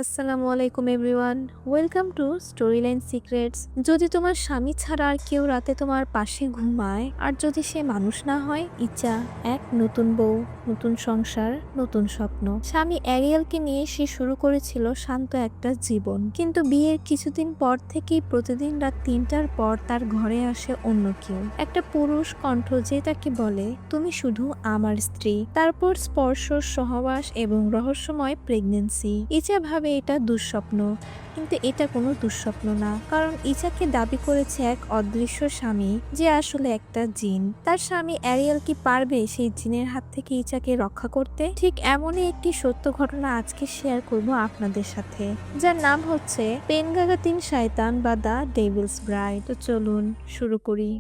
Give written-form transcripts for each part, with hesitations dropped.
আসসালামু আলাইকুম everyone, welcome to স্টোরিলাইন secrets. যদি তোমার স্বামী ছাড়া আর কেউ রাতে তোমার পাশে ঘুমায়, আর যদি সে মানুষ না হয়, ইচ্ছা এক নতুন বউ, নতুন সংসার, নতুন স্বপ্ন। স্বামী অ্যারিয়েলকে নিয়ে সে শুরু করেছিল শান্ত একটা জীবন, কিন্তু বিয়ের কিছুদিন পর থেকেই প্রতিদিন রাত ৩টার পর তার ঘরে আসে অন্য কেউ, একটা পুরুষ কণ্ঠ যে তাকে বলে, তুমি শুধু আমার স্ত্রী। তারপর স্পর্শ, সহবাস এবং রহস্যময় প্রেগনেন্সি। ইচ্ছা ভাবে এটা দুঃস্বপ্ন, কিন্তু এটা কোনো দুঃস্বপ্ন না, কারণ ইচাকে দাবি করেছে এক অদৃশ্য স্বামী যে আসলে একটা জিন। তার স্বামী অ্যারিয়েল কি পারবে সেই জিনের হাত থেকে ইচাকে রক্ষা করতে? ঠিক এমনই একটি সত্য ঘটনা আজকে শেয়ার করব আপনাদের সাথে, যার নাম হচ্ছে পেনগাগাতিন শয়তান বা দ্য ডেভিলস ব্রাইড। তো চলুন শুরু করি।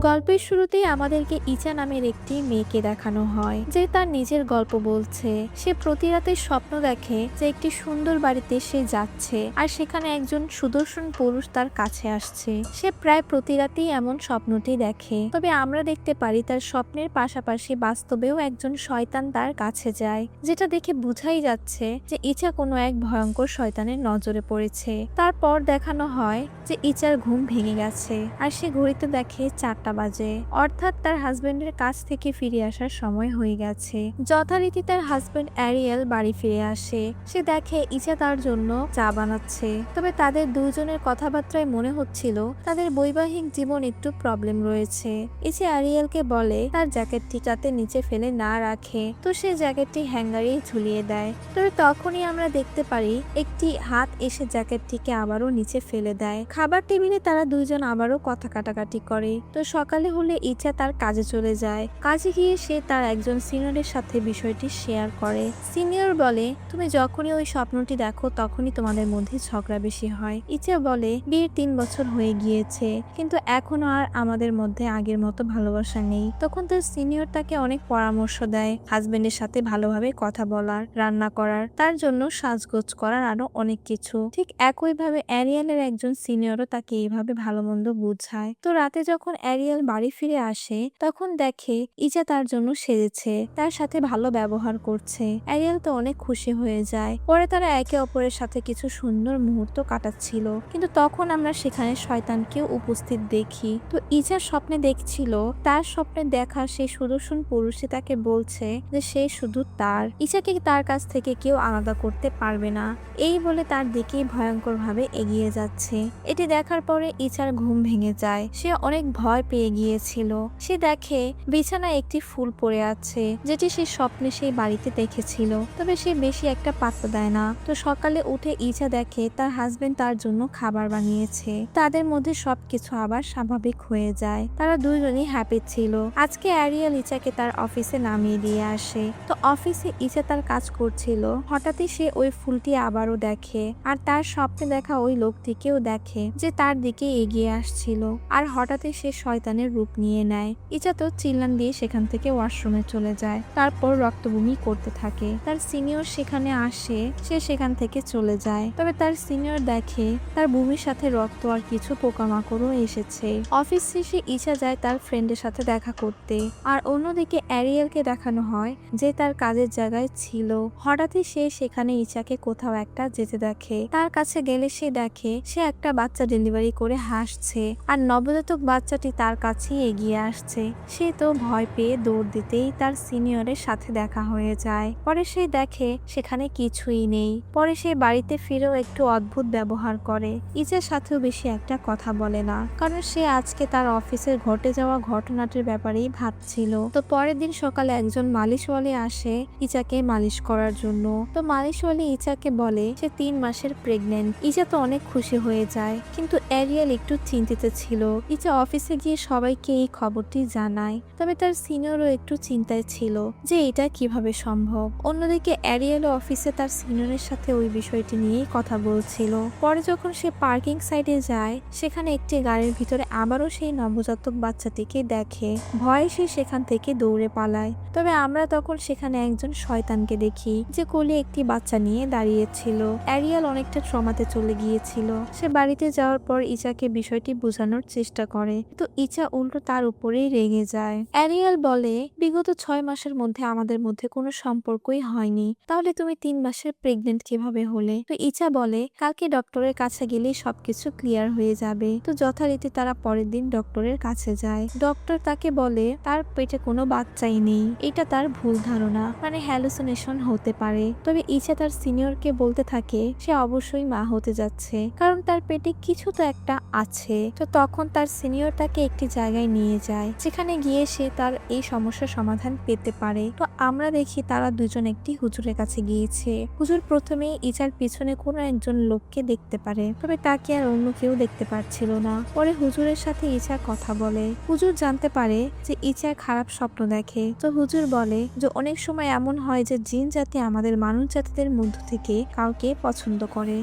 গল্পের শুরুতেই আমাদেরকে ইচা নামের একটি মেয়েকে দেখানো হয় যে তার নিজের গল্প বলছে। সে প্রতি রাতে স্বপ্ন দেখে যে একটি সুন্দর বাড়িতে সে যাচ্ছে আর সেখানে একজন সুদর্শন পুরুষ তার কাছে আসছে। সে প্রায় প্রতি রাতেই এমন স্বপ্নটি দেখে, তবে আমরা দেখতে পারি তার স্বপ্নের পাশাপাশি বাস্তবেও একজন শয়তান তার কাছে যায়, যেটা দেখে বোঝাই যাচ্ছে যে ইচা কোনো এক ভয়ঙ্কর শয়তানের নজরে পড়েছে। তারপর দেখানো হয় যে ইচার ঘুম ভেঙে গেছে আর সে ঘড়িতে দেখে 4টা বাজে, অর্থাৎ তার হাজবেন্ডের কাছ থেকে ফিরে আসার সময় হয়ে গেছে। যথারীতি তার হাজবেন্ড অ্যারিয়েল বাড়ি ফিরে আসে। সে দেখে ইচা তার জন্য চা বানাচ্ছে, তবে তাদের দুজনের কথাবার্তায় মনে হচ্ছিল তাদের বৈবাহিক জীবন একটু প্রবলেম রয়েছে। ইচা অ্যারিয়েলকে বলে তার জ্যাকেটটি যাতে নিচে ফেলে না রাখে, তো সে জ্যাকেটটি হ্যাঙ্গারেই ঝুলিয়ে দেয়। তবে তখনই আমরা দেখতে পারি একটি হাত এসে জ্যাকেটটিকে আবারও নিচে ফেলে দেয়। খাবার টেবিলে তারা দুইজন আবারও কথা কাটাকাটি করে। তো সকালে হলে ইচ্ছা তার কাজে চলে যায়। কাজে গিয়ে সে তার একজন সিনিয়রের সাথে বিষয়টি শেয়ার করে। সিনিয়র বলে, তুমি যখনই ওই স্বপ্নটি দেখো তখনই তোমাদের মধ্যে ঝগড়া বেশি হয়। ইচ্ছা বলে, বিয়ের 3 বছর হয়ে গিয়েছে, কিন্তু এখনো আর আমাদের মধ্যে আগের মতো ভালোবাসা নেই। তখন তার সিনিয়র তাকে অনেক পরামর্শ দেয়, হাজবেন্ডের সাথে ভালোভাবে কথা বলার, রান্না করার, তার জন্য সাজগোজ করার, আরো অনেক কিছু। ঠিক একইভাবে অ্যারিয়েলের একজন সিনিয়রও তাকে এইভাবে ভালো মন্দ বুঝায়। তো রাতে যখন অ্যারিয়েল বাড়ি ফিরে আসে তখন দেখে ইচা তার জন্য সেজেছে, তার সাথে ভালো ব্যবহার করছে। অ্যারিয়েল তো অনেক খুশি হয়ে যায়। পরে তারা একে অপরের সাথে কিছু সুন্দর মুহূর্ত কাটাচ্ছিল, কিন্তু তখন আমরা সেখানে শয়তানকেও উপস্থিত দেখি। তো ইচা স্বপ্নে দেখছিল তার স্বপ্নে দেখা সেই সুদর্শন পুরুষই তাকে বলছে যে সে শুধু তার, ইচাকে তার কাছ থেকে কেউ আলাদা করতে পারবে না। এই বলে তার দিকেই ভয়ঙ্কর ভাবে এগিয়ে যাচ্ছে। এটি দেখার পরে ইচার ঘুম ভেঙে যায়। সে অনেক ভয় পেয়ে গিয়েছিল। সে দেখে বিছানায় একটি ফুল পড়ে আছে, যেটি সে স্বপ্নে সেই বাড়িতে দেখেছিল, তবে সে বেশি একটা পাত্তা দেয় না। তো সকালে উঠে ইচা দেখে তার হাজবেন্ড তার জন্য খাবার বানিয়েছে। তাদের মধ্যে সবকিছু আবার স্বাভাবিক হয়ে যায়। তারা দুইজনই হ্যাপি ছিল। আজকে অ্যারিয়েল ইচাকে তার অফিসে নামিয়ে দিয়ে আসে। তো অফিসে ইচা তার কাজ করছিল, হঠাৎই সে ওই ফুলটি আবারও দেখে, আর তার স্বপ্নে দেখা ওই লোকটিকেও দেখে যে তার দিকে এগিয়ে আসছিল, আর হঠাৎই সে শয়তানের রূপ নিয়ে নেয়। ইচা তো চিল্লান দিয়ে সেখান থেকে ওয়াশরুমে চলে যায়, তারপর রক্তবমি করতে থাকে। তার সিনিয়র সেখানে আসে, সে সেখান থেকে চলে যায়। তবে তার সিনিয়র দেখে তার বমির সাথে রক্ত আর কিছু পোকামাকড়ও এসেছে। অফিস শেষে ইচা যায় তার ফ্রেন্ডের সাথে দেখা করতে, আর অন্যদিকে অ্যারিয়েলকে দেখানো হয় যে তার কাজের জায়গায় ছিল। হঠাৎই সে সেখানে ইচাকে কোথাও একটা যেতে দেখে। তার কাছে গেলে সে দেখে সে একটা বাচ্চা ডেলিভারি করে হাসছে, আর নবজাতক বাচ্চাটি তার কাছেই এগিয়ে আসছে। সে তো ভয় পেয়ে দৌড় দিতেই তার সিনিয়রের সাথে দেখা হয়ে যায়। পরে সে দেখে সেখানে কিছুই নেই। পরে সে বাড়িতে ফিরেও একটু অদ্ভুত ব্যবহার করে। ইচার সাথেও বেশি একটা কথা বলে না, কারণ সে আজকে তার অফিসের ঘটে যাওয়া ঘটনাটির ব্যাপারেই ভাবছিল। তো পরের দিন সকালে একজন মালিশওয়ালি আসে ইচাকে মালিশ করার জন্য। তো মালিশওয়ালি ইচাকে বলে সে 3 মাসের প্রেগনেন্ট। ইচা তো অনেক খুশি হয়ে যায়, কিন্তু অ্যারিয়েল একটু চিন্তিত ছিল। ইচা অফিসে গিয়ে সবাইকে এই খবরটি জানায়। তবে তার সিনিয়রও একটু চিন্তায় ছিল যে এটা কিভাবে সম্ভব। অন্যদিকে অ্যারিয়েলও অফিসে তার সিনিয়রের সাথে ওই বিষয়টি নিয়েই কথা বলছিল। পরে যখন সে পার্কিং সাইডে যায়, সেখানে একটি গাড়ির ভিতরে আবারও সেই নবজাতক বাচ্চাটিকে দেখে। ভয়ে সে সেখান থেকে দৌড়ে পালায়। তবে আমরা তখন সেখানে একজন শয়তানকে দেখি যে কোলে একটি বাচ্চা নিয়ে দাঁড়িয়েছিল। অ্যারিয়েল অনেকটা ট্রমাতে চলে গিয়েছিল। সে বাড়িতে যাওয়ার পর ইচাকে বিষয়টি বোঝানোর চেষ্টা করে, তো ইচা উল্টো তার উপরেই রেগে যায়। অ্যারিয়েল বলে, বিগত 6 মাসের মধ্যে আমাদের মধ্যে কোনো সম্পর্কই হয়নি, তাহলে তুমি 3 মাসের প্রেগনেন্ট কিভাবে হলে? তো ইচা বলে, কালকে ডক্টরের কাছে গেলেই সবকিছু ক্লিয়ার হয়ে যাবে। তো যথারীতি তারা পরের দিন ডক্টরের কাছে যায়। ডক্টর তাকে বলে তার পেটে কোনো বাচ্চাই নেই, এটা তার ভুল ধারণা, মানে হ্যালুসিনেশন হতে পারে। তবে ইচা তার সিনিয়রকে বলতে থাকে সে অবশ্যই মা হতে যাচ্ছে, কারণ তার পেটে কিছু তো একটা আছে। তো তখন তার সিনিয়র তাকে একটি জায়গায় নিয়ে যায়, যেখানে গিয়ে সে তার এই সমস্যার সমাধান পেতে পারে। তো আমরা দেখি তারা দুজন একটি হুজুরের কাছে গিয়েছে। হুজুর প্রথমে ইচার পিছনে কোনো একজন লোককে দেখতে পারে, তবে তাকে আর অন্য কেউ দেখতে পারছিল না। পরে হুজুরের সাথে ইচা কথা বলে। হুজুর জানতে পারে যে ইচা খারাপ স্বপ্ন দেখে। তো হুজুর বলে যে অনেক সময় এমন হয় যে জিন জাতি আমাদের মানুষ জাতিদের মধ্য থেকে কাউকে পছন্দ করে।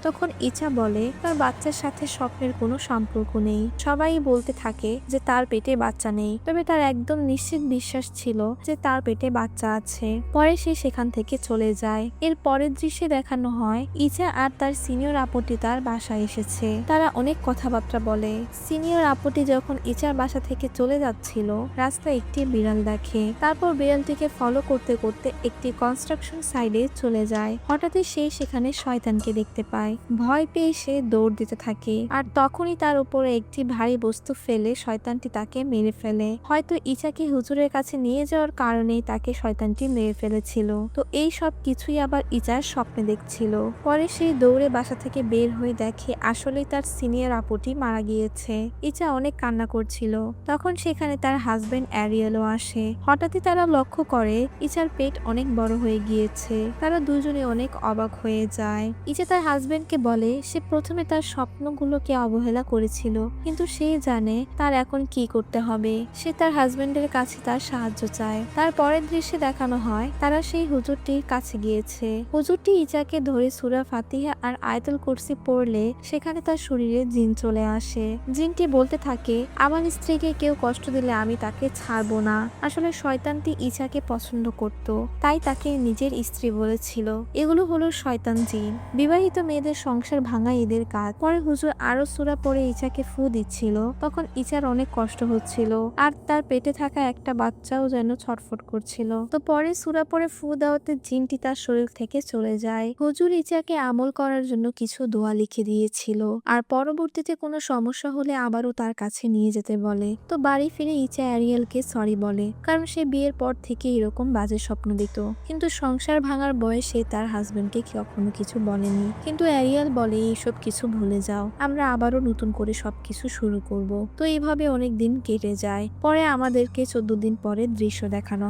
তখন ইচা বলে তার বাচ্চার সাথে স্বপ্নের কোনো সম্পর্ক নেই। সবাই বলতে থাকে যে তার পেটে বাচ্চা নেই, তবে তার একদম নিশ্চিত বিশ্বাস ছিল যে তার পেটে বাচ্চা আছে। পরে সে সেখান থেকে চলে যায়। এর পরের দৃশ্যে দেখানো হয় ইচা আর তার সিনিয়র আপুটি তার বাসায় এসেছে। তারা অনেক কথাবার্তা বলে। সিনিয়র আপুটি যখন ইচার বাসা থেকে চলে যাচ্ছিল, রাস্তায় একটি বিড়াল দেখে। তারপর বিড়ালটিকে ফলো করতে করতে একটি কনস্ট্রাকশন সাইডে চলে যায়। হঠাৎই সে সেখানে শয়তানকে দেখতে পায়। ভয় পেয়ে সে দৌড় দিতে থাকে, আর তখনই তার উপরে একটি ভারী বস্তু ফেলে শয়তানটি তাকে মেরে ফেলে। হয়তো ইচাকে হুজুরের কাছে নিয়ে যাওয়ার কারণেই তাকে শয়তানটি মেরে ফেলেছিল। তো এই সব কিছুই আবার ইচার স্বপ্নে দেখছিল। পরে সে দৌড়ে বাসা থেকে বের হয়ে দেখে আসলে তার সিনিয়র আপুটি মারা গিয়েছে। ইচা অনেক কান্না করছিল। তখন সেখানে তার হাজবেন্ড অ্যারিয়েলও আসে। হঠাৎই তারা লক্ষ্য করে ইচার পেট অনেক বড় হয়ে গিয়েছে। তারা দুজনে অনেক অবাক হয়ে যায়। ইচা তার হাজবেন্ড কে বলে সে প্রথমে তার স্বপ্নগুলোকে অবহেলা করেছিল, কিন্তু সে জানে তার এখন কি করতে হবে। সে তার হাজবেন্ডের কাছে তার সাহায্য চায়। তার পরের দৃশ্যে দেখানো হয় তারা সেই হুজুরটির কাছে গিয়েছে। হুজুরটি ইচাকে ধরে সূরা ফাতিহা আর আয়াতুল কুরসি পড়লে সেখানে তার শরীরে জিন চলে আসে। জিনটি বলতে থাকে আমার স্ত্রীকে কেউ কষ্ট দিলে আমি তাকে ছাড়বো না। আসলে শয়তানটি ইচাকে পছন্দ করত, তাই তাকে নিজের স্ত্রী বলেছিল। এগুলো হলো শয়তান জিন। বিবাহিত মেয়েদের সংসার ভাঙা এদের কাজ। পরে হুজুর আরো সূরা পড়ে ইচাকে ফু দিচ্ছিল। তখন ইচার অনেক কষ্ট হচ্ছিল, আর তার পেটে থাকা একটা বাচ্চাও যেন ছটফট করছিল। তো পরে সূরা পড়ে ফু দেওয়াতে জিনটি তার শরীর থেকে চলে যায়। হুজুর ইচাকে আমল করার জন্য কিছু দোয়া লিখে দিয়েছিল, আর পরবর্তীতে কোনো সমস্যা হলে আবারও তার কাছে নিয়ে যেতে বলে। তো বাড়ি ফিরে ইচা অ্যারিয়েলকে সরি বলে, কারণ সে বিয়ের পর থেকে এরকম বাজে স্বপ্ন দিত, কিন্তু সংসার ভাঙার বয়সে তার হাজবেন্ডকে কখনো কিছু বলেনি। কিন্তু অ্যারিয়েল বলে এইসব কিছু ভুলে যাও, আমরা আবারও নতুন করে সবকিছু শুরু করব। তো এইভাবে অনেক দিন কেটে যায়। পরে আমাদেরকে 14 দিন পরে দৃশ্য দেখানো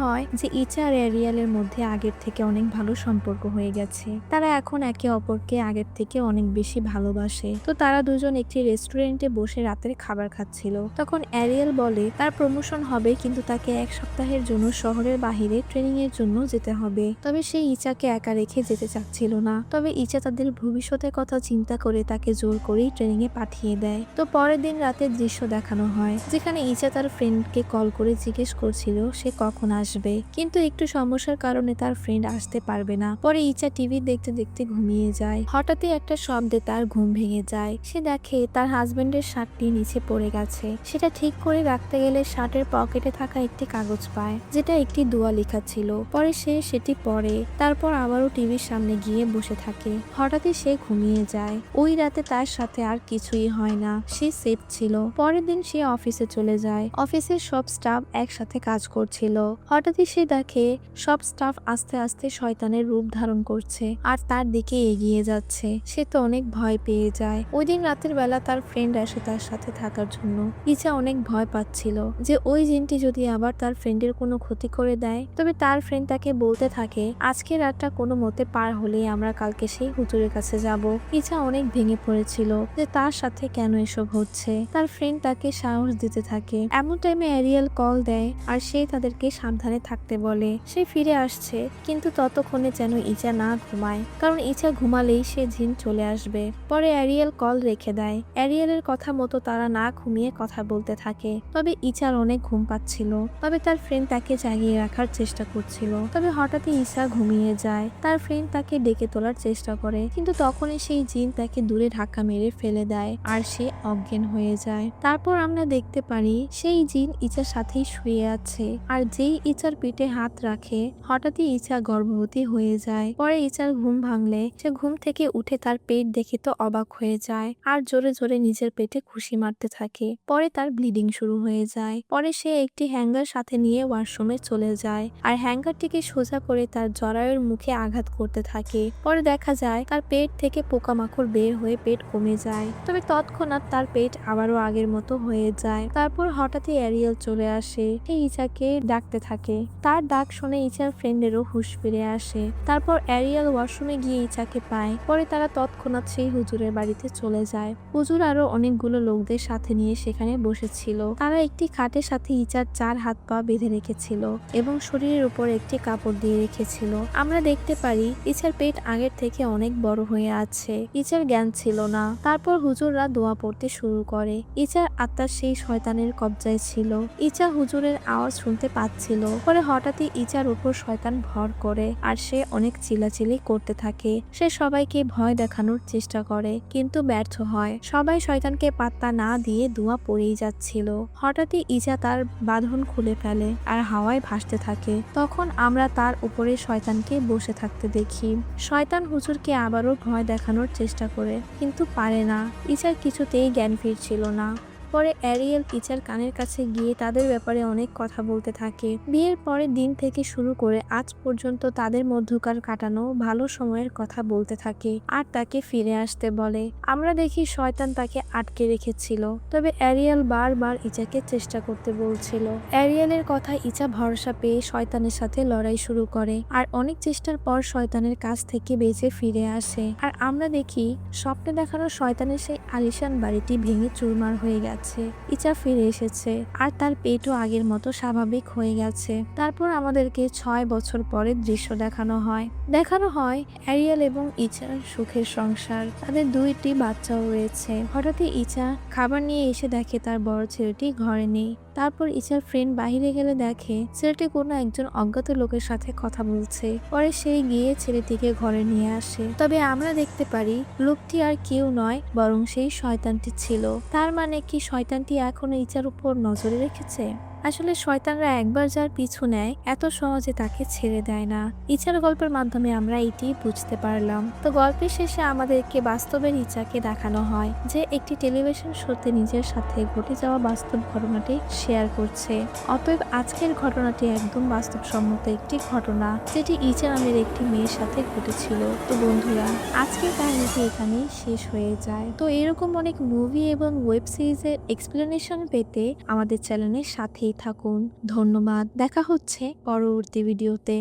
হয় যে ইচা আর অ্যারিয়েলের মধ্যে আগের থেকে অনেক ভালো সম্পর্ক হয়ে গেছে। তারা এখন একে অপরকে আগের থেকে অনেক বেশি ভালোবাসে। তো তারা দুজন একটি রেস্টুরেন্টে বসে রাতের খাবার খাচ্ছিল। তখন অ্যারিয়েল বলে তার প্রমোশন হবে, কিন্তু তাকে 1 সপ্তাহের জন্য শহরের বাহিরে ট্রেনিং এর জন্য যেতে হবে। তবে সে ইচাকে একা রেখে যেতে চাচ্ছিল না। তবে ইচা তাদের ভবিষ্যতের কথা চিন্তা করে তাকে জোর করেই ট্রেনিং এ পাঠিয়ে দেয়। তো পরের দিন রাতের দৃশ্য দেখানো হয়, যেখানে ইচা তার ফ্রেন্ডকে কল করে জিজ্ঞেস করছিল সে কখন আসবে, কিন্তু একটু সমস্যার কারণে তার ফ্রেন্ড আসতে পারবে না। পরে ইচা টিভি দেখতে দেখতে ঘুমিয়ে যায়। হঠাৎই একটা শব্দে তার ঘুম ভেঙে যায়। সে দেখে তার হাজবেন্ডের শার্টটি নিচে পড়ে গেছে। সেটা ঠিক করে রাখতে গেলে শার্টের পকেটে থাকা একটি কাগজ পায়, যেটা একটি দোয়া লেখা ছিল। পরে সে সেটি পড়ে, তারপর আবারও টিভির সামনে গিয়ে বসে থাকে। হঠাৎই সে ঘুমিয়ে যায়। ওই রাতে তার সাথে আর কিছুই হয় না, সে সেফ ছিল। পরের দিন সে অফিসে চলে যায়। অফিসের সব স্টাফ একসাথে কাজ করছিল। হঠাৎই সে দেখে সব স্টাফ আস্তে আস্তে শয়তানের রূপ ধারণ করছে আর তার দিকে এগিয়ে যাচ্ছে। সে তো অনেক ভয় পেয়ে যায়। ওই দিন রাতের বেলা তার ফ্রেন্ড আসে তার সাথে থাকার জন্য। ইচা অনেক ভয় পাচ্ছিল যে ওই জিনটি যদি আবার তার ফ্রেন্ডের কোনো ক্ষতি করে দেয়। তবে তার ফ্রেন্ড তাকে বলতে থাকে আজকে রাতটা কোনো মতে পার হলেই আমরা কালকে সেই হুজুরের কাছে যাব। ইচা অনেক ভেঙে পড়েছিল যে তার সাথে কেন এসব হচ্ছে। তার ফ্রেন্ড তাকে সাহস দিতে থাকে। এমন টাইমে অ্যারিয়েল কল দেয় আর সে তাদেরকে সাবধানে থাকতে বলে। সে ফিরে আসছে কিন্তু ততক্ষণে যেন ইচা না ঘুমায়, কারণ ইচা ঘুমালেই সে জিন চলে আসবে। পরে অ্যারিয়েল কল রেখে দেয়। অ্যারিয়েলের কথা মতো তারা না ঘুমিয়ে কথা বলতে থাকে। তবে ইচার অনেক ঘুম পাচ্ছিল, তবে তার ফ্রেন্ড তাকে জাগিয়ে রাখার চেষ্টা করছিল। তবে হঠাৎই ইচা ঘুমিয়ে যায়। তার ফ্রেন্ড তাকে ডেকে তোলার চেষ্টা করে, কিন্তু তখনই সেই জিন তাকে দূরে ধাক্কা মেরে ফেলে দেয় আর সে অজ্ঞান হয়ে যায়। তারপর আমরা দেখতে পারি সেই জিন ইচার সাথেই শুয়ে আছে, আর যেই ইচার পিঠে হাত রাখে হঠাৎই ইচা গর্ভবতী হয়ে যায়। পরে ইচার ঘুম ভাঙলে সে ঘুম থেকে উঠে তার পেট দেখে তো অবাক হয়ে যায় আর জোরে জোরে নিজের পেটে ঘুষি মারতে থাকে। পরে তার ব্লিডিং শুরু হয়ে যায়। পরে সে একটি হ্যাঙ্গার সাথে নিয়ে ওয়াশরুমে চলে যায় আর হ্যাঙ্গারটিকে সোজা করে তার জরায়ুর মুখে আঘাত করতে থাকে। পরে দেখা যায় তার পেট থেকে পোকামাকড় বের হয়ে পেট কমে যায়, তবে তৎক্ষণাৎ তার পেট আবারও আগের মতো হয়ে যায়। তারপর হঠাৎই অ্যারিয়েল চলে আসে। সে ইচাকে ডাকতে থাকে। তার ডাক শুনে ইচার ফ্রেন্ডেরও হুঁশ ফিরে আসে। তারপর অ্যারিয়েল ওয়াশরুমে গিয়ে ইচাকে পায়। পরে তারা তৎক্ষণাৎ সেই হুজুরের বাড়িতে চলে যায়। হুজুর আরো অনেকগুলো লোকদের সাথে নিয়ে সেখানে বসেছিল। তারা একটি খাটের সাথে ইচার 4 হাত পা বেঁধে রেখেছিল এবং শরীরের উপর একটি কাপড় দিয়ে রেখেছিল। আমরা দেখতে পারি ইচার পেট আগের থেকে অনেক বড় হয়ে আছে। ইচার জ্ঞান ছিল না। তারপর হুজুররা দোয়া পড়তে শুরু করে। ইচার আত্মা সেই শয়তানের কবজায় ছিল। ইচা হুজুরের আওয়াজ শুনতে পাচ্ছিল। পরে হঠাৎই ইচার উপর শয়তান ভর করে আর সে অনেক চিল্লাচিল্লি করতে থাকে। সে সবাইকে ভয় দেখানোর চেষ্টা করে কিন্তু ব্যর্থ হয়। সবাই শয়তানকে পাত্তা না দিয়ে দোয়া পড়েই যাচ্ছিল। হঠাৎই ইচা তার বাঁধন খুলে ফেলে আর হাওয়ায় ভাসতে থাকে। তখন আমরা তার উপরে শয়তানকে বসে থাকতে দেখি। শয়তান হুজুরকে আবারও ভয় দেখানোর চেষ্টা করে কিন্তু পারে না। ইচার কিছুতেই জ্ঞান ফিরছিল না। পরে অ্যারিয়েল ইচার কানের কাছে গিয়ে তাদের ব্যাপারে অনেক কথা বলতে থাকে। বিয়ের পরের দিন থেকে শুরু করে আজ পর্যন্ত তাদের মধ্যকার কাটানো ভালো সময়ের কথা বলতে থাকে আর তাকে ফিরে আসতে বলে। আমরা দেখি শয়তান তাকে আটকে রেখেছিল, তবে অ্যারিয়েল বারবার ইচাকে চেষ্টা করতে বলছিল। অ্যারিয়েলের কথা ইচা ভরসা পেয়ে শয়তানের সাথে লড়াই শুরু করে আর অনেক চেষ্টার পর শয়তানের কাছ থেকে বেঁচে ফিরে আসে। আর আমরা দেখি স্বপ্নে দেখানো শয়তানের সেই আলিশান বাড়িটি ভেঙে চুরমার হয়ে গেছে। ইচা ফিরে এসেছে আর তার পেটও আগের মতো স্বাভাবিক হয়ে গেছে। তারপর আমাদেরকে 6 বছর পরের দৃশ্য দেখানো হয় অ্যারিয়েল এবং ইচার সুখের সংসার। তাদের 2টি বাচ্চাও রয়েছে। হঠাৎই ইচা খাবার নিয়ে এসে দেখে তার বড় ছেলেটি ঘরে নেই। তারপর ইচার ফ্রেন্ড বাহিরে গেলে দেখে ছেলেটি কোনো একজন অজ্ঞাত লোকের সাথে কথা বলছে। পরে সে গিয়ে ছেলেটিকে ঘরে নিয়ে আসে। তবে আমরা দেখতে পারি লোকটি আর কেউ নয়, বরং সেই শয়তানটি ছিল। তার মানে কি শয়তানটি এখনো ইচার উপর নজরে রেখেছে? আসলে শয়তানরা একবার যার পিছু নেয় এত সহজে তাকে ছেড়ে দেয় না। ইচার গল্পের মাধ্যমে আমরা এটি বুঝতে পারলাম। তো গল্পের শেষে আমাদেরকে বাস্তবের ইচাকে দেখানো হয় যে একটি টেলিভিশন শোতে নিজের সাথে ঘটে যাওয়া বাস্তব ঘটনাটি শেয়ার করছে। অতএব আজকের ঘটনাটি একদম বাস্তবসম্মত একটি ঘটনা, যেটি ইচা নামের একটি মেয়ের সাথে ঘটেছিল। তো বন্ধুরা, আজকের কাহিনীটি এখানেই শেষ হয়ে যায়। তো এরকম অনেক মুভি এবং ওয়েব সিরিজের এক্সপ্লেনেশন পেতে আমাদের চ্যানেলের সাথেই থাকুন। ধন্যবাদ। দেখা হচ্ছে পরবর্তী ভিডিওতে।